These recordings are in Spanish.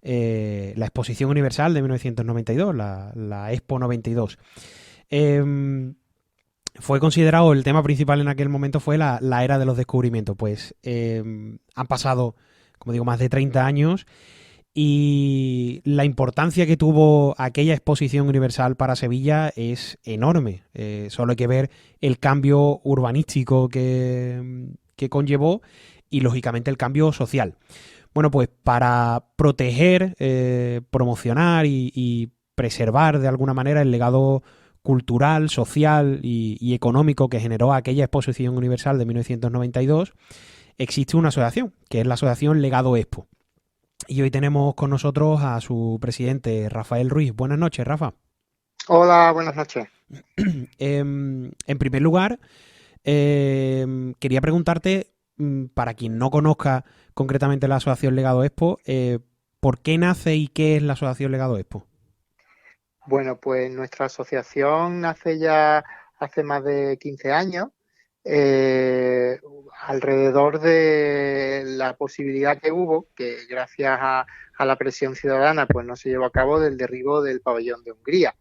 la Exposición Universal de 1992, la Expo 92. Fue considerado el tema principal en aquel momento fue la era de los descubrimientos. Pues han pasado, como digo, más de 30 años y la importancia que tuvo aquella exposición universal para Sevilla es enorme. Solo hay que ver el cambio urbanístico que conllevó y, lógicamente, el cambio social. Bueno, pues para proteger, promocionar y preservar de alguna manera el legado cultural, social y económico que generó aquella exposición universal de 1992, existe una asociación, que es la Asociación Legado Expo. Y hoy tenemos con nosotros a su presidente, Rafael Ruiz. Buenas noches, Rafa. Hola, buenas noches. En primer lugar, quería preguntarte, para quien no conozca concretamente la Asociación Legado Expo, ¿por qué nace y qué es la Asociación Legado Expo? Bueno, pues nuestra asociación nace ya hace más de 15 años, eh, alrededor de la posibilidad que hubo, que gracias a la presión ciudadana, pues no se llevó a cabo del derribo del pabellón de Hungría,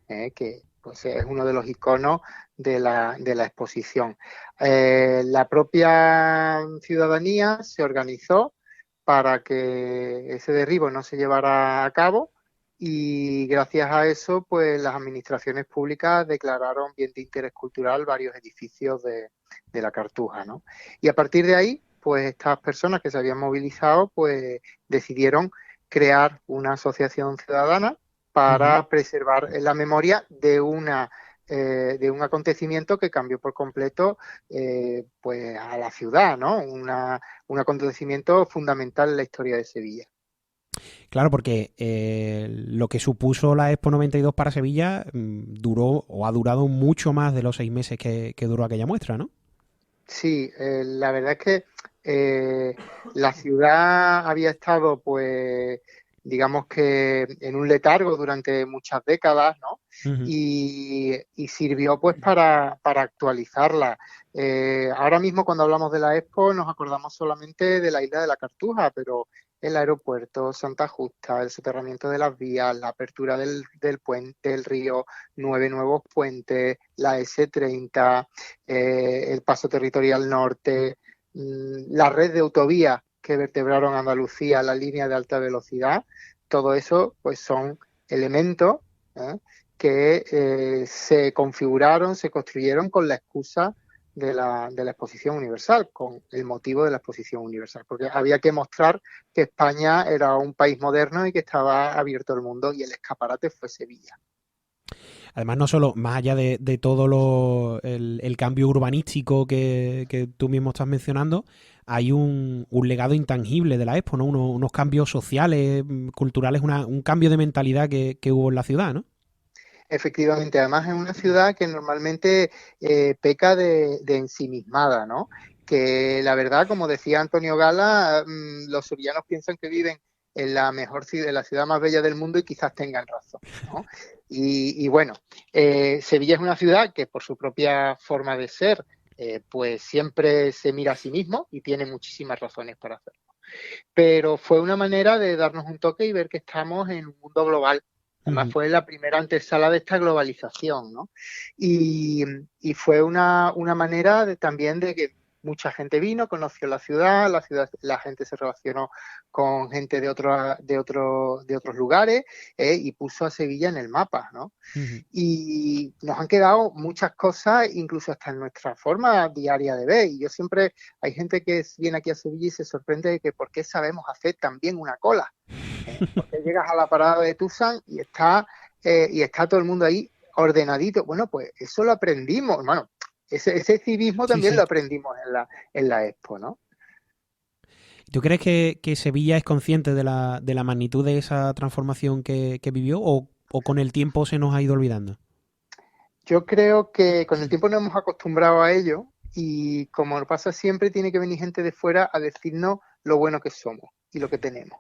que pues es uno de los iconos de la exposición. La propia ciudadanía se organizó para que ese derribo no se llevara a cabo y gracias a eso, pues las administraciones públicas declararon bien de interés cultural varios edificios de la Cartuja, ¿no? Y a partir de ahí, pues estas personas que se habían movilizado, pues decidieron crear una asociación ciudadana Ujú. para preservar la memoria de un acontecimiento que cambió por completo pues a la ciudad, ¿no? Un acontecimiento fundamental en la historia de Sevilla. Claro, porque lo que supuso la Expo 92 para Sevilla duró o ha durado mucho más de los 6 meses que duró aquella muestra, ¿no? Sí, la verdad es que eh, la ciudad había estado, pues, digamos que en un letargo durante muchas décadas, ¿no? Ujú. Y sirvió, pues, para actualizarla. Ahora mismo, cuando hablamos de la Expo, nos acordamos solamente de la isla de la Cartuja, pero el aeropuerto, Santa Justa, el soterramiento de las vías, la apertura del puente, del río, 9 nuevos puentes, la S30, el paso territorial norte, la red de autovías que vertebraron Andalucía, la línea de alta velocidad, todo eso pues son elementos ¿eh? que se configuraron, se construyeron con la excusa de la exposición universal, con el motivo de la exposición universal, porque había que mostrar que España era un país moderno y que estaba abierto al mundo y el escaparate fue Sevilla. Además, no solo, más allá de todo el cambio urbanístico que tú mismo estás mencionando, hay un legado intangible de la Expo, ¿no? Unos cambios sociales, culturales, un cambio de mentalidad que hubo en la ciudad, ¿no? Efectivamente, además es una ciudad que normalmente peca de ensimismada, ¿no? Que la verdad, como decía Antonio Gala, los sevillanos piensan que viven en la mejor ciudad, en la ciudad más bella del mundo y quizás tengan razón, ¿no? Y bueno, Sevilla es una ciudad que por su propia forma de ser, pues siempre se mira a sí mismo y tiene muchísimas razones para hacerlo. Pero fue una manera de darnos un toque y ver que estamos en un mundo global. Además Ujú. fue la primera antesala de esta globalización, ¿no? Y, y fue una manera también de que mucha gente vino, conoció la ciudad, la gente se relacionó con gente de otros lugares y puso a Sevilla en el mapa, ¿no? Ujú. Y nos han quedado muchas cosas, incluso hasta en nuestra forma diaria de ver. Y yo siempre, hay gente que viene aquí a Sevilla y se sorprende de que por qué sabemos hacer también una cola. Porque llegas a la parada de Tucson y está todo el mundo ahí ordenadito. Bueno, pues eso lo aprendimos. Bueno, ese civismo Sí, también lo sí. aprendimos en la Expo, ¿no? ¿Tú crees que Sevilla es consciente de la magnitud de esa transformación que vivió o con el tiempo se nos ha ido olvidando? Yo creo que con el tiempo nos hemos acostumbrado a ello y como pasa siempre, tiene que venir gente de fuera a decirnos lo bueno que somos y lo que tenemos.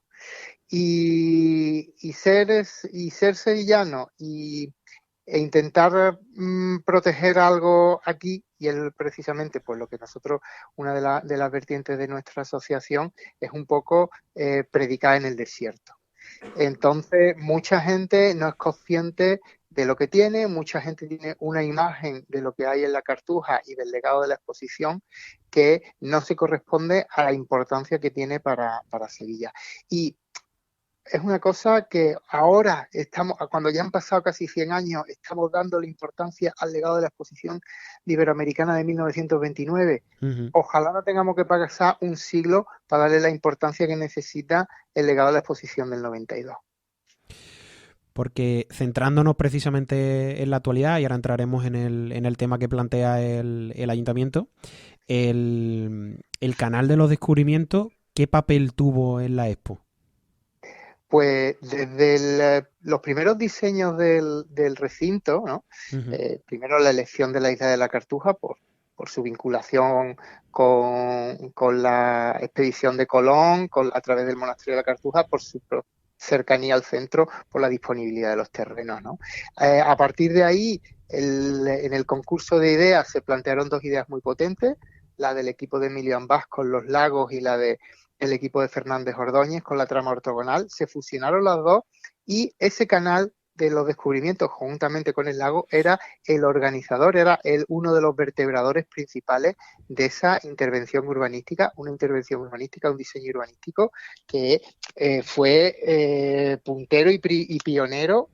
Y ser sevillano e intentar proteger algo aquí, y él precisamente, pues lo que nosotros, una de las vertientes de nuestra asociación es un poco predicar en el desierto. Entonces, mucha gente no es consciente de lo que tiene, mucha gente tiene una imagen de lo que hay en la Cartuja y del legado de la exposición que no se corresponde a la importancia que tiene para Sevilla. Y es una cosa que ahora estamos, cuando ya han pasado casi 100 años, estamos dando la importancia al legado de la exposición iberoamericana de 1929. Ujú. Ojalá no tengamos que pasar un siglo para darle la importancia que necesita el legado de la exposición del 92. Porque centrándonos precisamente en la actualidad, y ahora entraremos en el tema que plantea el ayuntamiento, el canal de los descubrimientos, ¿qué papel tuvo en la Expo? Pues desde los primeros diseños del recinto, ¿no? Ujú. Primero la elección de la isla de la Cartuja por su vinculación con la expedición de Colón, a través del monasterio de la Cartuja, por su cercanía al centro, por la disponibilidad de los terrenos, ¿no? A partir de ahí, en el concurso de ideas se plantearon dos ideas muy potentes, la del equipo de Emilio Ambás con los lagos y la de el equipo de Fernández Ordóñez con la trama ortogonal, se fusionaron las dos y ese canal de los descubrimientos juntamente con el lago era el organizador, era uno de los vertebradores principales de esa intervención urbanística, una intervención urbanística, un diseño urbanístico que fue puntero y pionero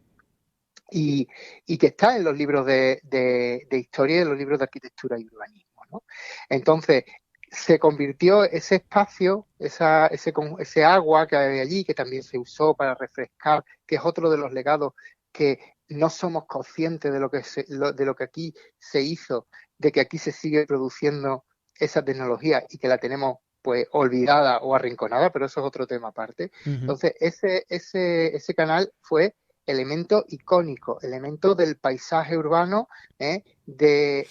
y que está en los libros de historia y en los libros de arquitectura y urbanismo, ¿no? Entonces, se convirtió ese espacio, ese agua que hay allí, que también se usó para refrescar, que es otro de los legados que no somos conscientes de lo que aquí se hizo, de que aquí se sigue produciendo esa tecnología y que la tenemos pues olvidada o arrinconada, pero eso es otro tema aparte. Ujú. Entonces, ese canal fue elemento icónico, elemento del paisaje urbano, de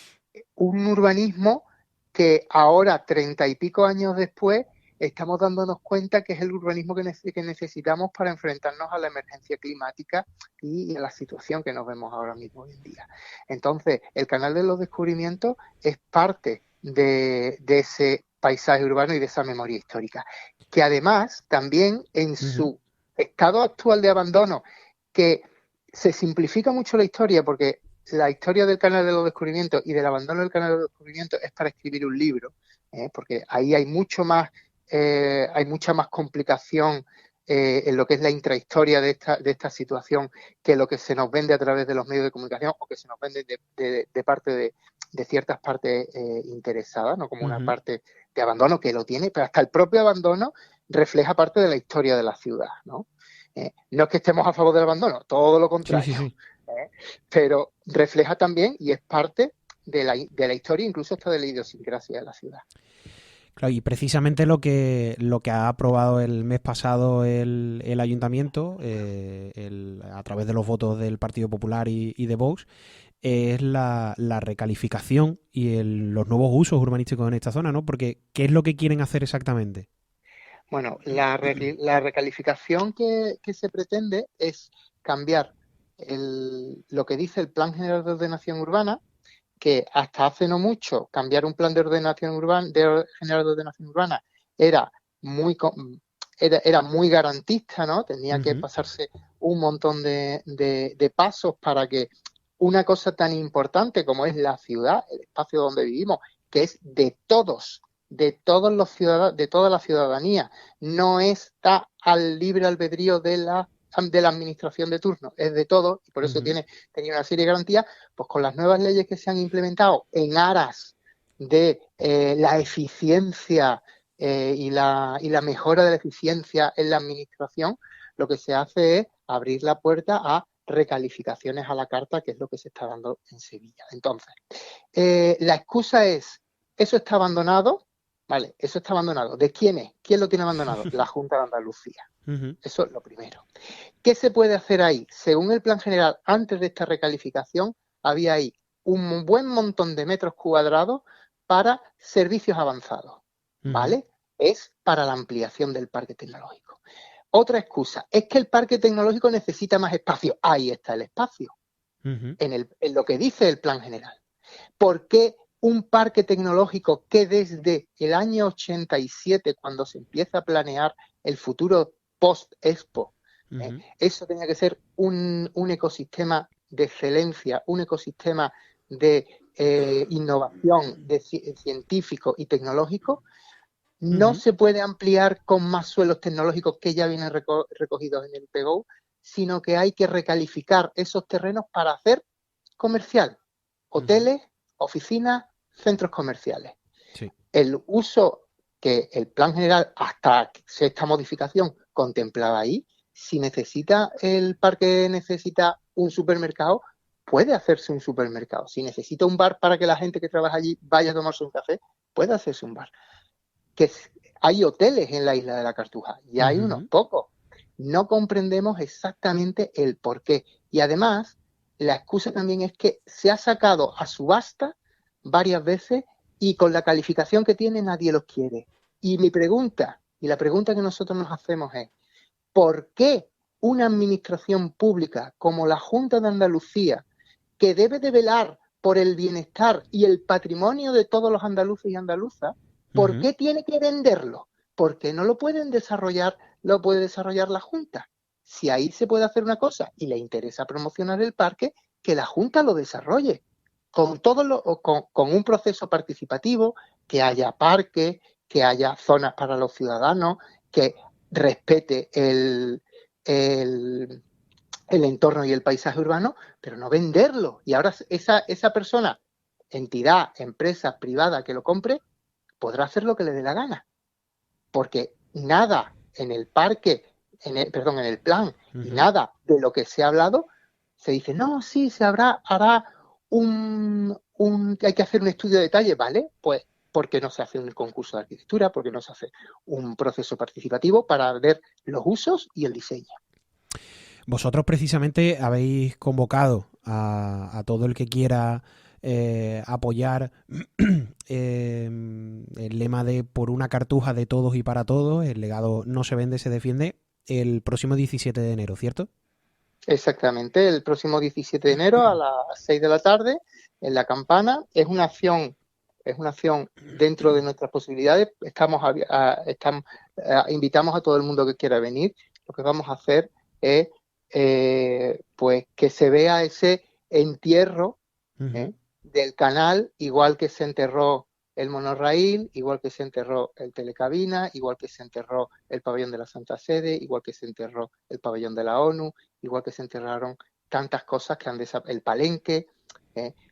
un urbanismo que ahora, 30 y pico años después, estamos dándonos cuenta que es el urbanismo que necesitamos para enfrentarnos a la emergencia climática y a la situación que nos vemos ahora mismo hoy en día. Entonces, el canal de los descubrimientos es parte de ese paisaje urbano y de esa memoria histórica, que además también en Ujú. su estado actual de abandono, que se simplifica mucho la historia porque la historia del canal de los descubrimientos y del abandono del canal de los descubrimientos es para escribir un libro, porque ahí hay hay mucha más complicación en lo que es la intrahistoria de esta situación que lo que se nos vende a través de los medios de comunicación o que se nos vende de parte de ciertas partes interesadas, ¿no? Como una Ujú. parte de abandono que lo tiene, pero hasta el propio abandono refleja parte de la historia de la ciudad, ¿no? No es que estemos a favor del abandono, todo lo Sí, sí, contrario, sí. pero refleja también y es parte de la historia, incluso hasta de la idiosincrasia de la ciudad. Claro, y precisamente lo que ha aprobado el mes pasado el ayuntamiento, a través de los votos del Partido Popular y de Vox, es la recalificación y los nuevos usos urbanísticos en esta zona, ¿no? Porque, ¿qué es lo que quieren hacer exactamente? Bueno, la recalificación que se pretende es cambiar lo que dice el Plan General de Ordenación Urbana, que hasta hace no mucho cambiar un plan de ordenación urbana, general de ordenación urbana era muy era muy garantista, ¿no? Tenía que Ujú. pasarse un montón de pasos para que una cosa tan importante como es la ciudad, el espacio donde vivimos, que es de todos los ciudadanos, de toda la ciudadanía, no está al libre albedrío de la administración de turno, es de todos, y por eso Ujú. tenía una serie de garantías, pues con las nuevas leyes que se han implementado en aras de la eficiencia y la mejora de la eficiencia en la administración, lo que se hace es abrir la puerta a recalificaciones a la carta, que es lo que se está dando en Sevilla. Entonces, la excusa es, eso está abandonado, vale, eso está abandonado. ¿De quién es? ¿Quién lo tiene abandonado? La Junta de Andalucía. Ujú. Eso es lo primero. ¿Qué se puede hacer ahí? Según el plan general, antes de esta recalificación, había ahí un buen montón de metros cuadrados para servicios avanzados, Ujú. ¿vale? Es para la ampliación del parque tecnológico. Otra excusa es que el parque tecnológico necesita más espacio. Ahí está el espacio, Ujú. en lo que dice el plan general. ¿Por qué un parque tecnológico que desde el año 87, cuando se empieza a planear el futuro post-Expo, Ujú, Eso tenía que ser un ecosistema de excelencia, un ecosistema de innovación científico y tecnológico. No ujú, se puede ampliar con más suelos tecnológicos que ya vienen recogidos en el PGO, sino que hay que recalificar esos terrenos para hacer comercial, ujú. hoteles, oficinas, centros comerciales. Sí. El uso que el plan general, hasta esta modificación, contemplaba ahí, si necesita el parque, necesita un supermercado, puede hacerse un supermercado. Si necesita un bar para que la gente que trabaja allí vaya a tomarse un café, puede hacerse un bar. Que hay hoteles en la isla de la Cartuja, y hay unos Ujú, pocos. No comprendemos exactamente el por qué. Y además, la excusa también es que se ha sacado a subasta varias veces y con la calificación que tiene nadie los quiere. Y mi pregunta, y la pregunta que nosotros nos hacemos es, ¿por qué una administración pública como la Junta de Andalucía, que debe de velar por el bienestar y el patrimonio de todos los andaluces y andaluzas, ¿por ujú. qué tiene que venderlo? ¿Por qué no lo pueden desarrollar, lo puede desarrollar la Junta? Si ahí se puede hacer una cosa y le interesa promocionar el parque, que la Junta lo desarrolle con un proceso participativo, que haya parques, que haya zonas para los ciudadanos, que respete el, el entorno y el paisaje urbano, pero no venderlo. Y ahora esa persona, entidad, empresa privada que lo compre, podrá hacer lo que le dé la gana. Porque nada en el parque, perdón, en el plan, y Ujú. nada de lo que se ha hablado, se dice, no, sí, hará hay que hacer un estudio de detalle, ¿vale? Pues, ¿por qué no se hace un concurso de arquitectura? ¿Por qué no se hace un proceso participativo para ver los usos y el diseño? Vosotros precisamente habéis convocado a todo el que quiera apoyar el lema de por una cartuja de todos y para todos, el legado no se vende, se defiende, el próximo 17 de enero, ¿cierto? Exactamente, el próximo 17 de enero a las 6 de la tarde en la Campana. Es una acción dentro de nuestras posibilidades. Invitamos a todo el mundo que quiera venir. Lo que vamos a hacer es pues que se vea ese entierro, Ujú, ¿eh? Del canal, igual que se enterró el monorraíl, igual que se enterró el telecabina, igual que se enterró el pabellón de la Santa Sede, igual que se enterró el pabellón de la ONU, igual que se enterraron tantas cosas que han desaparecido, el palenque,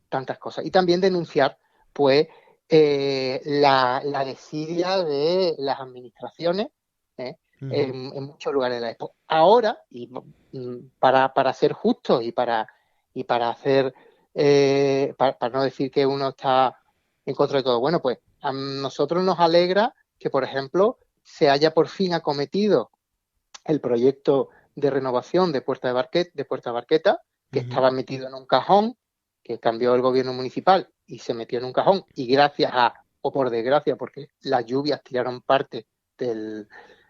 tantas cosas. Y también denunciar, pues, la desidia de las administraciones, ¿eh? ujú. En muchos lugares de la Expo. Ahora, y para ser justos y para hacer, para no decir que uno está en contra de todo, bueno, pues a nosotros nos alegra que, por ejemplo, se haya por fin acometido el proyecto de renovación de Puerta de Barqueta, que Ujú. estaba metido en un cajón, que cambió el gobierno municipal y se metió en un cajón, y gracias o por desgracia, porque las lluvias tiraron parte del,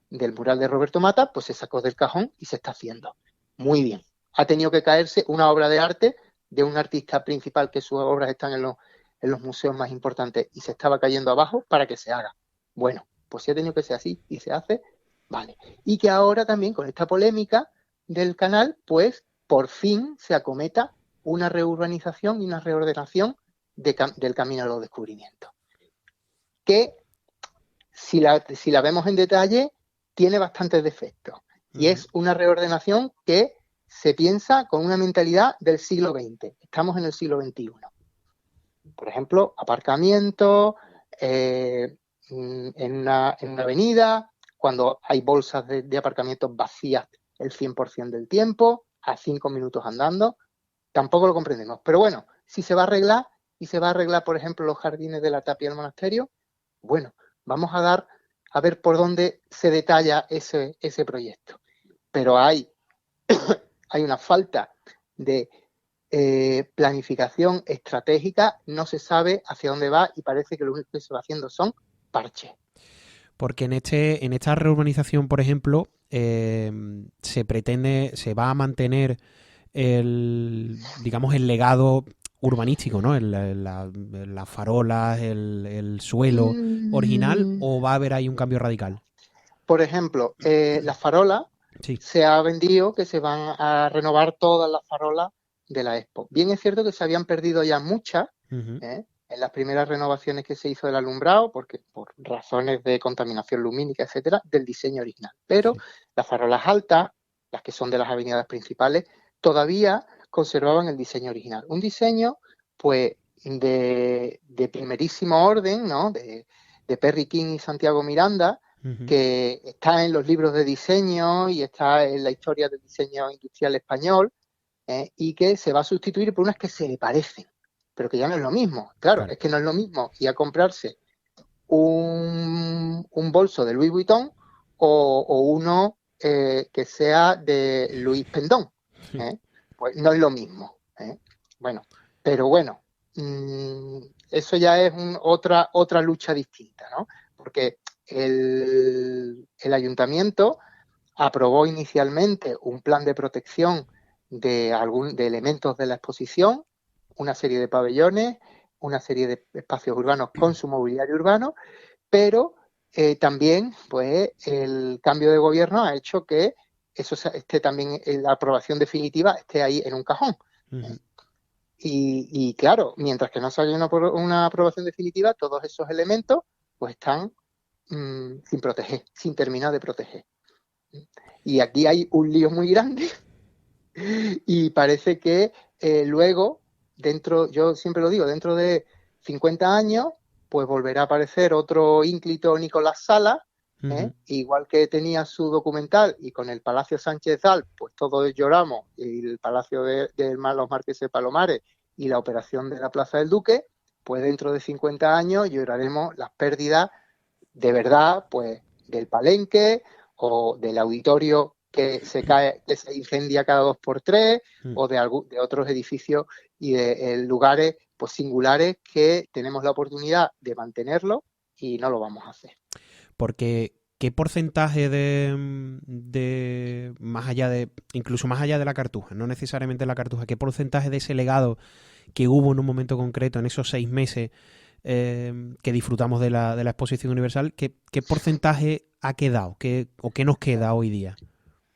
del mural de Roberto Mata, pues se sacó del cajón y se está haciendo. Muy bien. Ha tenido que caerse una obra de arte de un artista principal que sus obras están en los museos más importantes y se estaba cayendo abajo para que se haga. Bueno, pues si ha tenido que ser así y se hace, vale. Y que ahora también con esta polémica del canal, pues por fin se acometa una reurbanización y una reordenación del camino a los descubrimientos. Que si la vemos en detalle, tiene bastantes defectos. Y Ujú. es una reordenación que se piensa con una mentalidad del siglo XX. Estamos en el siglo XXI. Por ejemplo, aparcamiento en una avenida, cuando hay bolsas de aparcamientos vacías el 100% del tiempo, a 5 minutos andando, tampoco lo comprendemos. Pero bueno, si se va a arreglar y se va a arreglar, por ejemplo, los jardines de la tapia del monasterio, bueno, vamos a ver por dónde se detalla ese proyecto. Pero hay una falta de planificación estratégica, no se sabe hacia dónde va y parece que lo único que se va haciendo son parches. Porque en esta reurbanización, por ejemplo, se va a mantener digamos, el legado urbanístico, ¿no? Las farolas, el suelo original, Mm, o va a haber ahí un cambio radical. por ejemplo, las farolas, Sí. se ha vendido que se van a renovar todas las farolas de la Expo. Bien es cierto que se habían perdido ya muchas, Ujú. en las primeras renovaciones que se hizo del alumbrado, porque por razones de contaminación lumínica, etcétera, del diseño original. Pero Sí. las farolas altas, las que son de las avenidas principales, todavía conservaban el diseño original. Un diseño, pues, de primerísimo orden, ¿no? De Perry King y Santiago Miranda, Ujú. que está en los libros de diseño y está en la historia del diseño industrial español, y que se va a sustituir por unas que se le parecen, pero que ya no es lo mismo. Claro, Claro. es que no es lo mismo ir a comprarse un bolso de Louis Vuitton o uno que sea de Louis Pendón. ¿eh? Pues no es lo mismo. Bueno, pero bueno, eso ya es otra lucha distinta, ¿no? Porque el ayuntamiento aprobó inicialmente un plan de protección de elementos de la exposición, una serie de pabellones, una serie de espacios urbanos con su mobiliario urbano, pero también pues el cambio de gobierno ha hecho que eso esté también en la aprobación definitiva, esté ahí en un cajón. Ujú. Y claro, mientras que no se haya una aprobación definitiva, todos esos elementos pues están sin proteger, sin terminar de proteger. Y aquí hay un lío muy grande y parece que luego, yo siempre lo digo, dentro de 50 años, pues volverá a aparecer otro ínclito Nicolás Sala, Ujú. igual que tenía su documental y con el Palacio Sánchez Dal, pues todos lloramos, y el Palacio de los Marqueses de Palomares y la operación de la Plaza del Duque, pues dentro de 50 años lloraremos las pérdidas de verdad, pues del Palenque o del auditorio que se cae, que se incendia cada dos por tres, Ujú. o de otros edificios y de lugares pues singulares que tenemos la oportunidad de mantenerlo y no lo vamos a hacer. Porque, ¿qué porcentaje más allá de, incluso más allá de la Cartuja, no necesariamente la Cartuja, qué porcentaje de ese legado que hubo en un momento concreto, en esos 6 meses que disfrutamos de la exposición universal, qué porcentaje ha quedado? ¿O qué nos queda hoy día?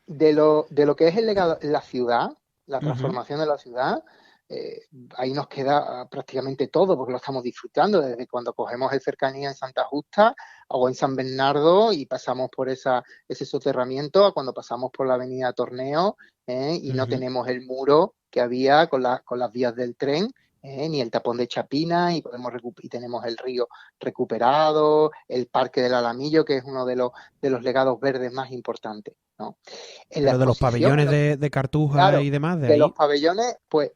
De lo que es el legado, la ciudad, la Ujú. transformación de la ciudad, eh, ahí nos queda prácticamente todo, porque lo estamos disfrutando desde cuando cogemos el cercanía en Santa Justa o en San Bernardo y pasamos por ese soterramiento, a cuando pasamos por la avenida Torneo, y no Ujú. tenemos el muro que había con las vías del tren. Ni el tapón de Chapina y tenemos el río recuperado, el Parque del Alamillo, que es uno de los legados verdes más importantes, ¿no? En la Pero de los exposición, pabellones de Cartuja claro, y demás, de de los ahí. pabellones, pues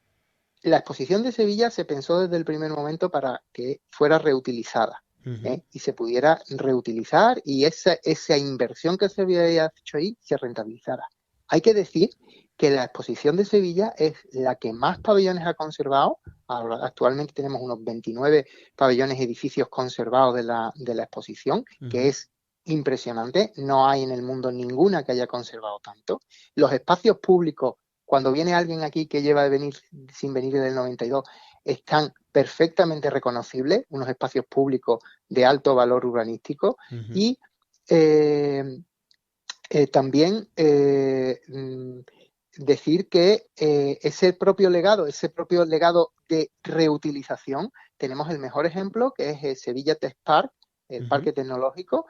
la exposición de Sevilla se pensó desde el primer momento para que fuera reutilizada, Ujú. y se pudiera reutilizar y esa inversión que se había hecho ahí se rentabilizara. Hay que decir que la exposición de Sevilla es la que más pabellones ha conservado. Ahora, actualmente tenemos unos 29 pabellones, edificios conservados de la exposición, que Ujú. es impresionante. No hay en el mundo ninguna que haya conservado tanto. Los espacios públicos, cuando viene alguien aquí que lleva de venir sin venir desde el 92, están perfectamente reconocibles, unos espacios públicos de alto valor urbanístico. Ujú. Y eh, también decir que ese propio legado de reutilización, tenemos el mejor ejemplo, que es Sevilla Tech Park, el Ujú. parque tecnológico,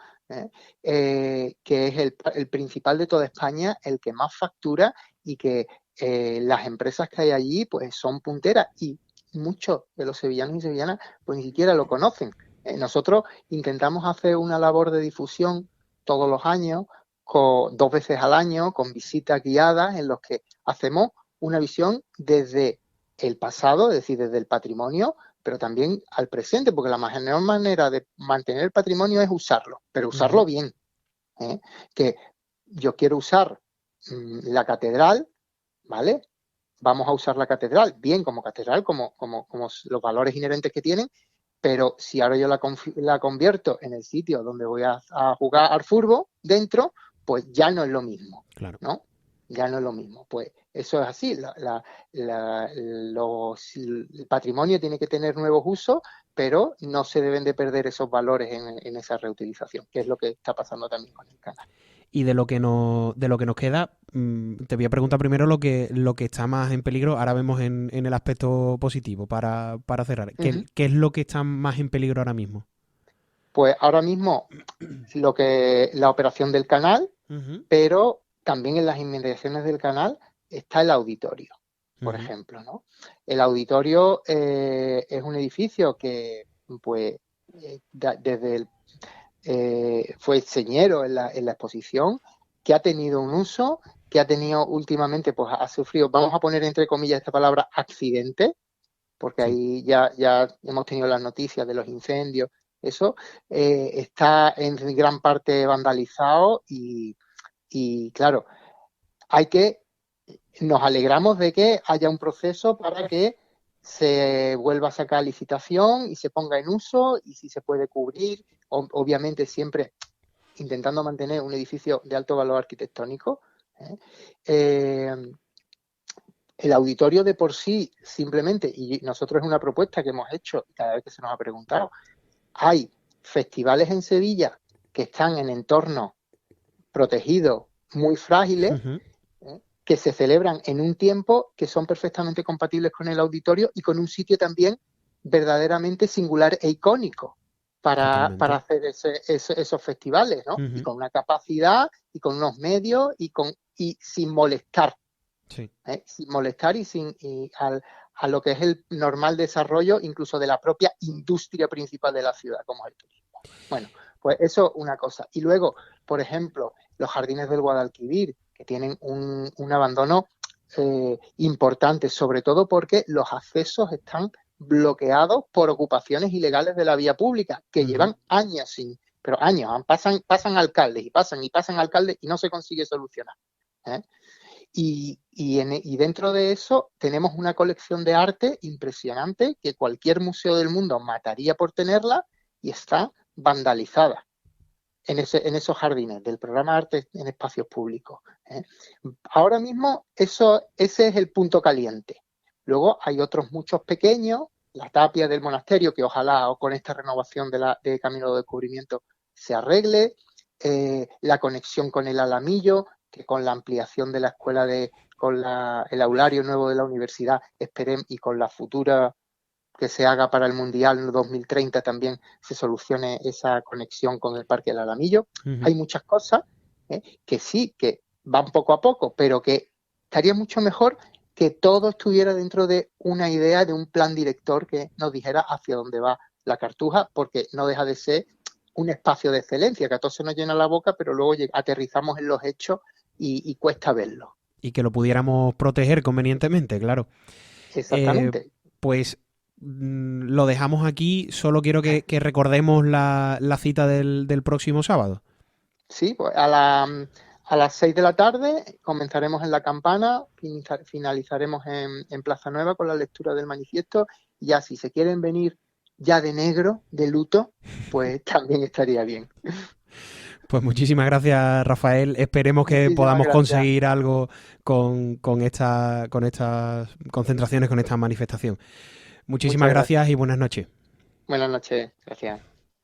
que es el principal de toda España, el que más factura, y que las empresas que hay allí pues son punteras, y muchos de los sevillanos y sevillanas pues ni siquiera lo conocen. Nosotros intentamos hacer una labor de difusión todos los años, 2 veces al año, con visitas guiadas en los que hacemos una visión desde el pasado, es decir, desde el patrimonio, pero también al presente, porque la mejor manera de mantener el patrimonio es usarlo, pero Ujú. usarlo bien. ¿eh? Que yo quiero usar la catedral, ¿vale? Vamos a usar la catedral bien como catedral, como los valores inherentes que tienen, pero si ahora yo la convierto en el sitio donde voy a jugar al fútbol dentro, pues ya no es lo mismo, Claro. ¿no? Ya no es lo mismo. Pues eso es así. El patrimonio tiene que tener nuevos usos, pero no se deben de perder esos valores en esa reutilización, que es lo que está pasando también con el canal. Y de lo que nos queda, te voy a preguntar primero lo que está más en peligro. Ahora vemos en el aspecto positivo para cerrar. Ujú. ¿Qué es lo que está más en peligro ahora mismo? Pues ahora mismo la operación del canal, Ujú, pero también en las inmediaciones del canal está el auditorio, por ujú, ejemplo, ¿no? El auditorio es un edificio que, pues, desde fue señero en la exposición, que ha tenido un uso, que ha tenido últimamente, pues ha sufrido, vamos a poner entre comillas esta palabra, accidente, porque sí, ahí ya hemos tenido las noticias de los incendios, eso está en gran parte vandalizado y claro, hay que, nos alegramos de que haya un proceso para que se vuelva a sacar licitación y se ponga en uso y si se puede cubrir, obviamente siempre intentando mantener un edificio de alto valor arquitectónico. ¿eh? Eh, el auditorio de por sí, simplemente, y nosotros es una propuesta que hemos hecho cada vez que se nos ha preguntado, hay festivales en Sevilla que están en entornos protegidos muy frágiles, ujú, que se celebran en un tiempo que son perfectamente compatibles con el auditorio y con un sitio también verdaderamente singular e icónico para totalmente. hacer esos festivales, ¿no? Y Ujú, con una capacidad y con unos medios y sin molestar, sí. sin molestar a lo que es el normal desarrollo incluso de la propia industria principal de la ciudad, como es el turismo. Bueno, pues eso una cosa. Y luego, por ejemplo, los jardines del Guadalquivir, que tienen un abandono importante, sobre todo porque los accesos están bloqueados por ocupaciones ilegales de la vía pública, que Ujú, llevan años pero años, pasan alcaldes y pasan alcaldes y no se consigue solucionar. ¿eh? Y dentro de eso tenemos una colección de arte impresionante que cualquier museo del mundo mataría por tenerla y está vandalizada en esos jardines del programa Arte en Espacios Públicos. ¿eh? Ahora mismo ese es el punto caliente. Luego hay otros muchos pequeños, la tapia del monasterio, que ojalá o con esta renovación de Camino de Descubrimiento se arregle, la conexión con el Alamillo, que con la ampliación de la escuela el aulario nuevo de la universidad, esperemos, y con la futura que se haga para el Mundial en 2030 también se solucione esa conexión con el Parque del Alamillo. ujú. Hay muchas cosas que sí, que van poco a poco, pero que estaría mucho mejor que todo estuviera dentro de una idea, de un plan director que nos dijera hacia dónde va la Cartuja, porque no deja de ser un espacio de excelencia, que a todos se nos llena la boca, pero luego aterrizamos en los hechos y cuesta verlo. Y que lo pudiéramos proteger convenientemente, claro. Eh, Exactamente. pues lo dejamos aquí. Solo quiero que recordemos la cita del próximo sábado. Sí, pues a las 6 de la tarde comenzaremos en la Campana, finalizaremos en Plaza Nueva con la lectura del manifiesto. Y ya si se quieren venir ya de negro, de luto, pues también estaría bien. Pues muchísimas gracias, Rafael. Esperemos que Muchísimas podamos gracias. conseguir algo con estas concentraciones, con esta manifestación. Muchísimas Muchas gracias. gracias y buenas noches. Buenas noches. Gracias.